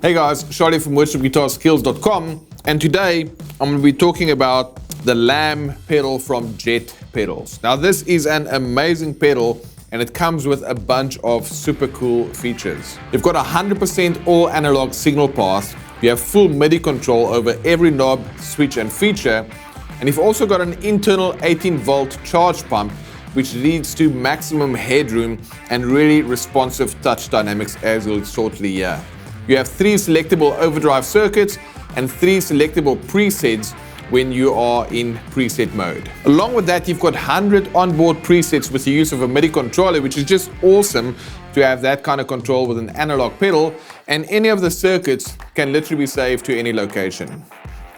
Hey guys, Charlie from workshopguitarskills.com, and today I'm going to be talking about the Lamb pedal from Jet Pedals. Now this is an amazing pedal and it comes with a bunch of super cool features. You've got 100% all analog signal path, you have full MIDI control over every knob, switch and feature, and you've also got an internal 18-volt charge pump which leads to maximum headroom and really responsive touch dynamics, as you'll shortly hear. You have 3 selectable overdrive circuits and 3 selectable presets when you are in preset mode. Along with that, you've got 100 onboard presets with the use of a MIDI controller, which is just awesome to have that kind of control with an analog pedal, and any of the circuits can literally be saved to any location.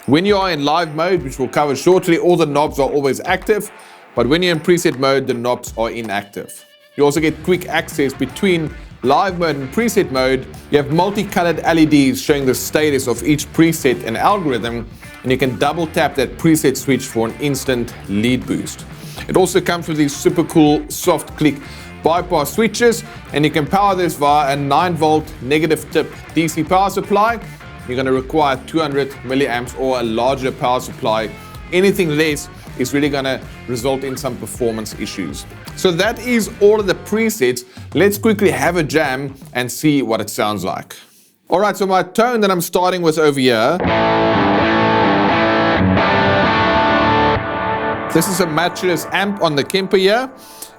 When you are in live mode, which we'll cover shortly, all the knobs are always active, but when you're in preset mode, the knobs are inactive. You also get quick access between live mode and preset mode. You have multicolored LEDs showing the status of each preset and algorithm, and you can double tap that preset switch for an instant lead boost. It also comes with these super cool soft click bypass switches, and you can power this via a 9-volt negative tip DC power supply. You're going to require 200 milliamps or a larger power supply. Anything less is really going to result in some performance issues. So that is all of the presets. Let's quickly have a jam and see what it sounds like. Alright, so my tone that I'm starting with over here. This is a matchless amp on the Kemper here,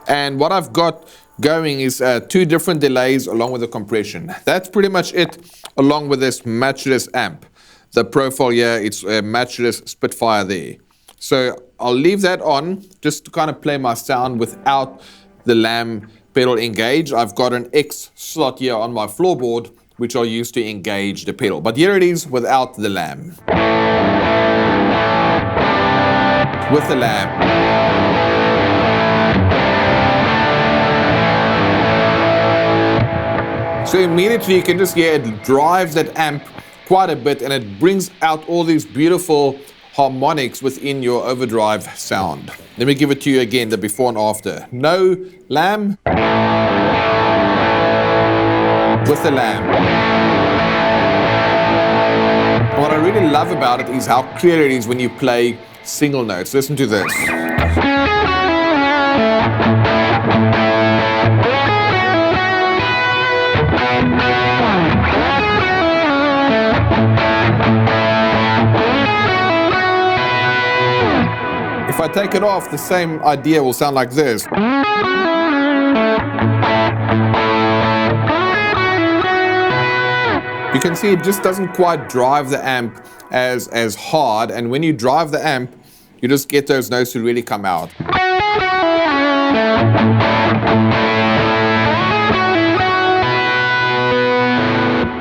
and what I've got going is 2 different delays along with the compression. That's pretty much it along with this matchless amp. The profile here, it's a matchless Spitfire there. So I'll leave that on just to kind of play my sound without the Lamb pedal engaged. I've got an X slot here on my floorboard which I'll use to engage the pedal. But here it is without the Lamb. With the Lamb. So immediately you can just hear it drives that amp quite a bit, and it brings out all these beautiful harmonics within your overdrive sound. Let me give it to you again, the before and after. No Lamb. With the Lamb. What I really love about it is how clear it is when you play single notes. Listen to this. If I take it off, the same idea will sound like this. You can see it just doesn't quite drive the amp as hard, and when you drive the amp, you just get those notes to really come out.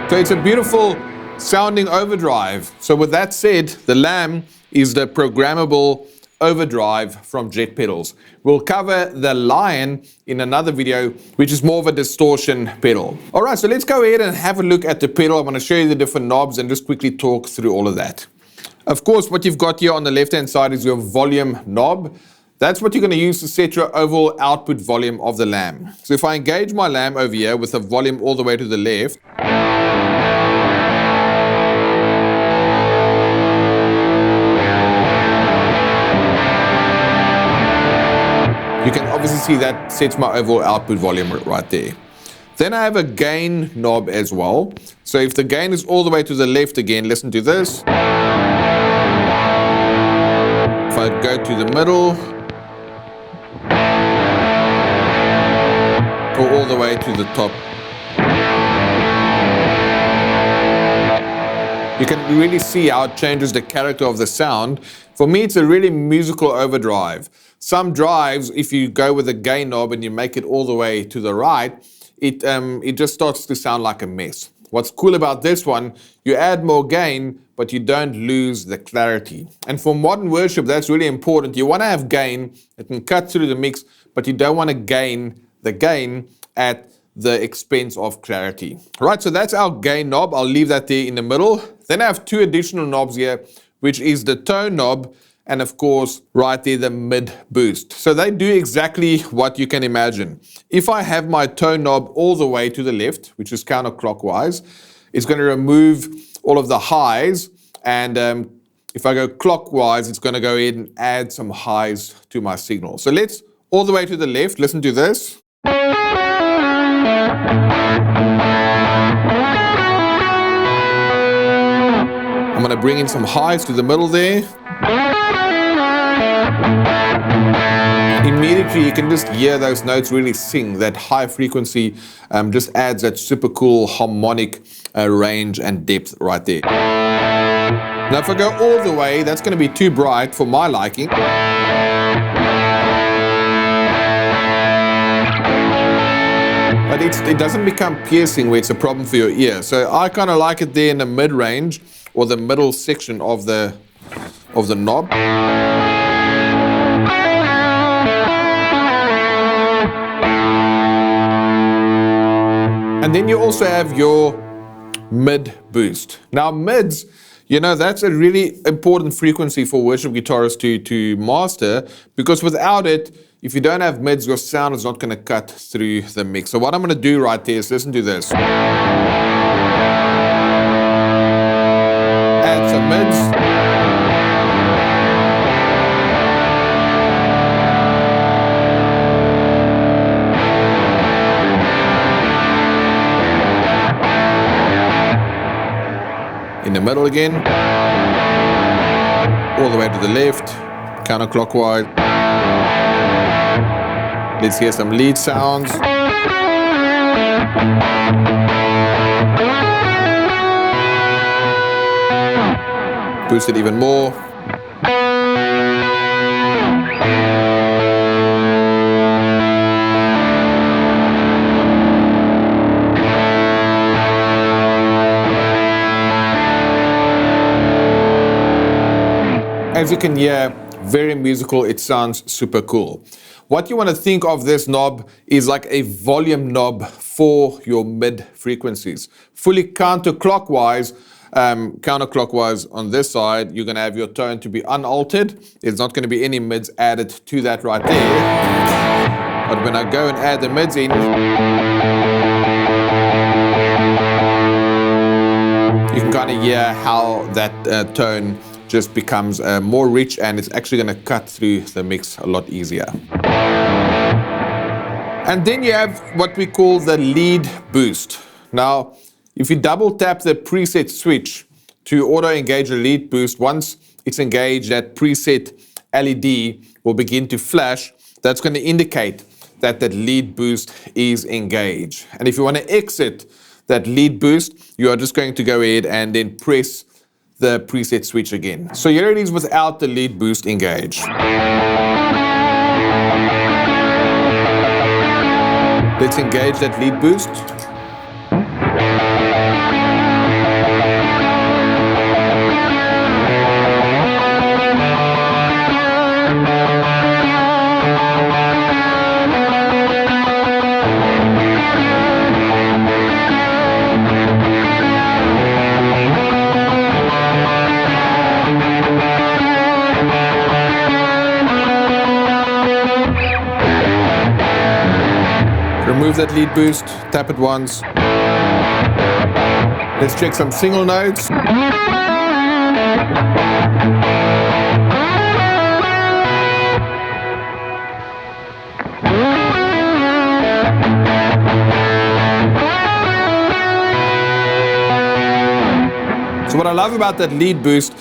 So it's a beautiful sounding overdrive. So with that said, the Lamb is the programmable overdrive from Jet Pedals. We'll cover the Lion in another video, which is more of a distortion pedal. All right, so let's go ahead and have a look at the pedal. I'm going to show you the different knobs and just quickly talk through all of that. Of course, what you've got here on the left-hand side is your volume knob. That's what you're going to use to set your overall output volume of the Lamb. So if I engage my Lamb over here with the volume all the way to the left, you can obviously see that sets my overall output volume right there. Then I have a gain knob as well. So if the gain is all the way to the left again, listen to this. If I go to the middle, or all the way to the top. You can really see how it changes the character of the sound. For me, it's a really musical overdrive. Some drives, if you go with a gain knob and you make it all the way to the right, it just starts to sound like a mess. What's cool about this one, you add more gain, but you don't lose the clarity. And for modern worship, that's really important. You want to have gain that can cut through the mix, but you don't want to gain the gain at the expense of clarity. Right, so that's our gain knob. I'll leave that there in the middle. Then I have 2 additional knobs here, which is the tone knob and of course right there the mid boost. So they do exactly what you can imagine. If I have my tone knob all the way to the left, which is counterclockwise, it's going to remove all of the highs, and if I go clockwise, it's going to go ahead and add some highs to my signal. So let's all the way to the left, listen to this. I'm going to bring in some highs to the middle there. Immediately you can just hear those notes really sing. That high frequency just adds that super cool harmonic range and depth right there. Now if I go all the way, that's going to be too bright for my liking. But it doesn't become piercing where it's a problem for your ear. So I kind of like it there in the mid-range or the middle section of the knob. And then you also have your mid boost. Now mids, that's a really important frequency for worship guitarists to master, because without it, if you don't have mids, your sound is not going to cut through the mix. So what I'm going to do right there is listen to this. Add some mids. In the middle again, all the way to the left, counterclockwise. Let's hear some lead sounds. Boost it even more. As you can hear, very musical, it sounds super cool. What you want to think of this knob is like a volume knob for your mid frequencies. Fully counterclockwise, counterclockwise on this side, you're going to have your tone to be unaltered. There's not going to be any mids added to that right there. But when I go and add the mids in, you can kind of hear how that tone just becomes more rich, and it's actually going to cut through the mix a lot easier. And then you have what we call the lead boost. Now, if you double tap the preset switch to auto engage the lead boost, once it's engaged, that preset LED will begin to flash. That's going to indicate that that lead boost is engaged. And if you want to exit that lead boost, you are just going to go ahead and then press the preset switch again. So here it is without the lead boost engaged. Let's engage that lead boost. Remove that lead boost, tap it once. Let's check some single notes. So what I love about that lead boost,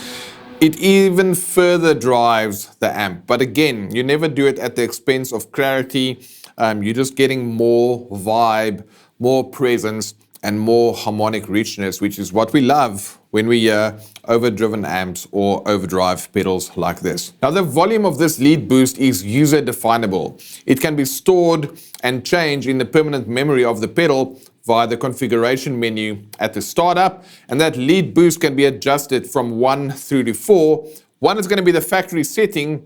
it even further drives the amp. But again, you never do it at the expense of clarity. You're just getting more vibe, more presence, and more harmonic richness, which is what we love when we hear overdriven amps or overdrive pedals like this. Now, the volume of this lead boost is user definable. It can be stored and changed in the permanent memory of the pedal via the configuration menu at the startup, and that lead boost can be adjusted from 1 through to 4. 1 is going to be the factory setting,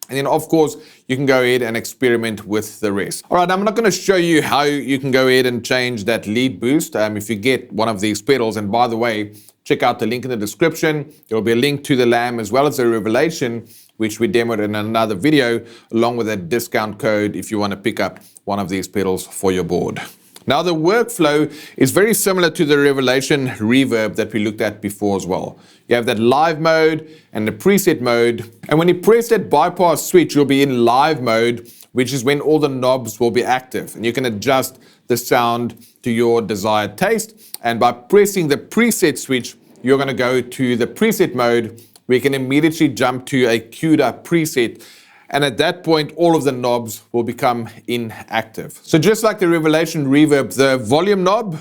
and then of course you can go ahead and experiment with the rest. All right, I'm not going to show you how you can go ahead and change that lead boost if you get one of these pedals. And by the way, check out the link in the description. There will be a link to the Lamb as well as the Revelation, which we demoed in another video, along with a discount code if you want to pick up one of these pedals for your board. Now the workflow is very similar to the Revelation reverb that we looked at before as well. You have that live mode and the preset mode. And when you press that bypass switch, you'll be in live mode, which is when all the knobs will be active. And you can adjust the sound to your desired taste. And by pressing the preset switch, you're going to go to the preset mode, where you can immediately jump to a queued up preset. And at that point, all of the knobs will become inactive. So just like the Revelation reverb, the volume knob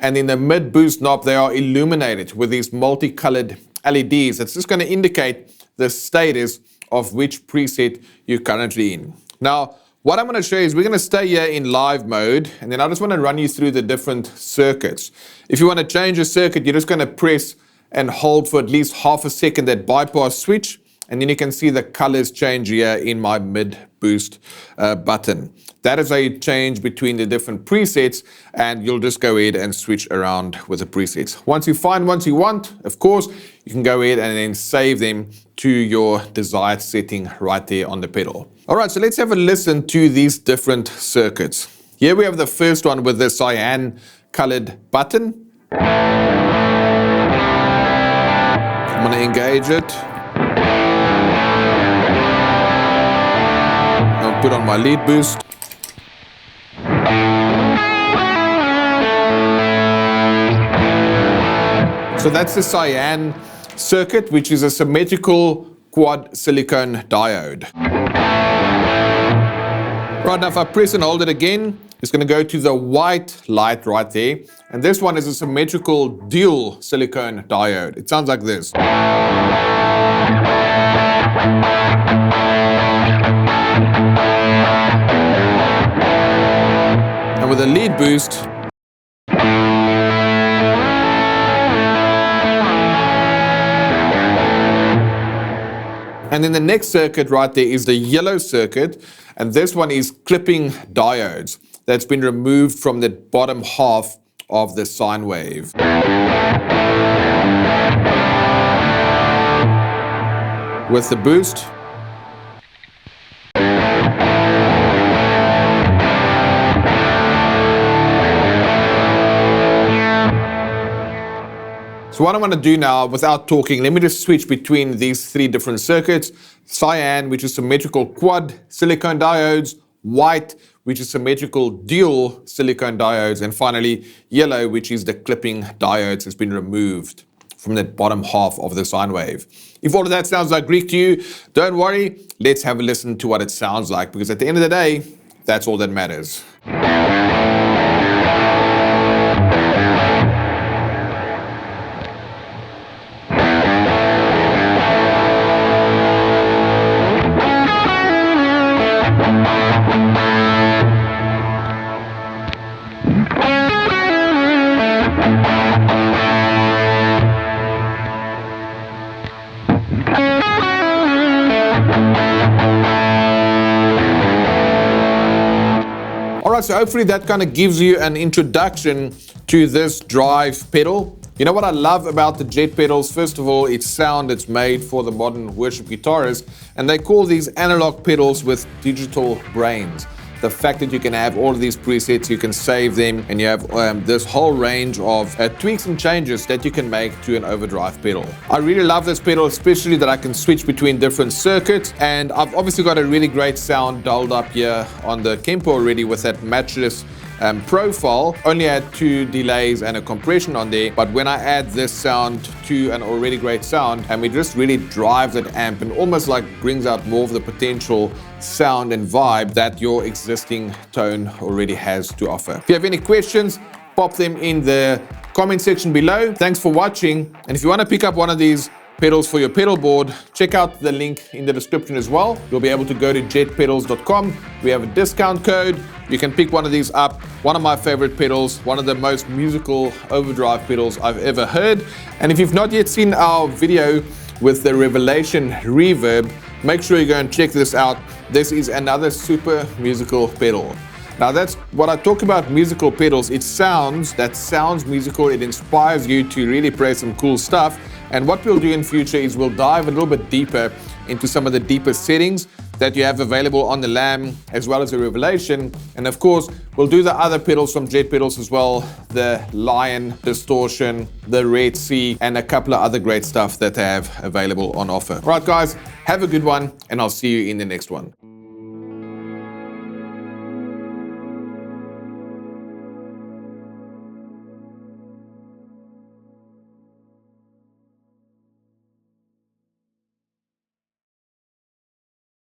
and in the mid boost knob, they are illuminated with these multicolored LEDs. It's just going to indicate the status of which preset you're currently in. Now, what I'm going to show you is we're going to stay here in live mode, and then I just want to run you through the different circuits. If you want to change a circuit, you're just going to press and hold for at least half a second that bypass switch, and then you can see the colors change here in my mid boost button. That is a change between the different presets, and you'll just go ahead and switch around with the presets. Once you find ones you want, of course, you can go ahead and then save them to your desired setting right there on the pedal. All right, so let's have a listen to these different circuits. Here we have the first one with the cyan colored button. I'm going to engage it. I'll put on my lead boost. So that's the cyan circuit, which is a symmetrical quad silicone diode. Right, now if I press and hold it again, it's going to go to the white light right there. And this one is a symmetrical dual silicone diode. It sounds like this. And with a lead boost, and then the next circuit right there is the yellow circuit, and this one is clipping diodes that's been removed from the bottom half of the sine wave. With the boost, so what I'm going to do now, without talking, let me just switch between these three different circuits. Cyan, which is symmetrical quad silicone diodes. White, which is symmetrical dual silicone diodes. And finally, yellow, which is the clipping diodes that's been removed from the bottom half of the sine wave. If all of that sounds like Greek to you, don't worry. Let's have a listen to what it sounds like, because at the end of the day, that's all that matters. Alright, so hopefully that kind of gives you an introduction to this drive pedal. You know what I love about the Jet pedals? First of all, its sound. It's made for the modern worship guitarist, and they call these analog pedals with digital brains. The fact that you can have all of these presets, you can save them, and you have this whole range of tweaks and changes that you can make to an Overdrive pedal. I really love this pedal, especially that I can switch between different circuits, and I've obviously got a really great sound dialed up here on the Kempo already with that matchless profile. Only had 2 delays and a compression on there, but when I add this sound to an already great sound, and it just really drives that amp and almost like brings out more of the potential sound and vibe that your existing tone already has to offer. If you have any questions, pop them in the comment section below. Thanks for watching, and if you want to pick up one of these pedals for your pedal board, check out the link in the description as well. You'll be able to go to jetpedals.com. We have a discount code. You can pick one of these up. One of my favorite pedals, one of the most musical Overdrive pedals I've ever heard. And if you've not yet seen our video with the Revelation reverb, make sure you go and check this out. This is another super musical pedal. Now that's what I talk about musical pedals. It sounds musical. It inspires you to really play some cool stuff. And what we'll do in future is we'll dive a little bit deeper into some of the deeper settings that you have available on the Lamb, as well as a Revelation. And of course, we'll do the other pedals from Jet Pedals as well, the Lion Distortion, the Red Sea, and a couple of other great stuff that they have available on offer. All right, guys, have a good one, and I'll see you in the next one.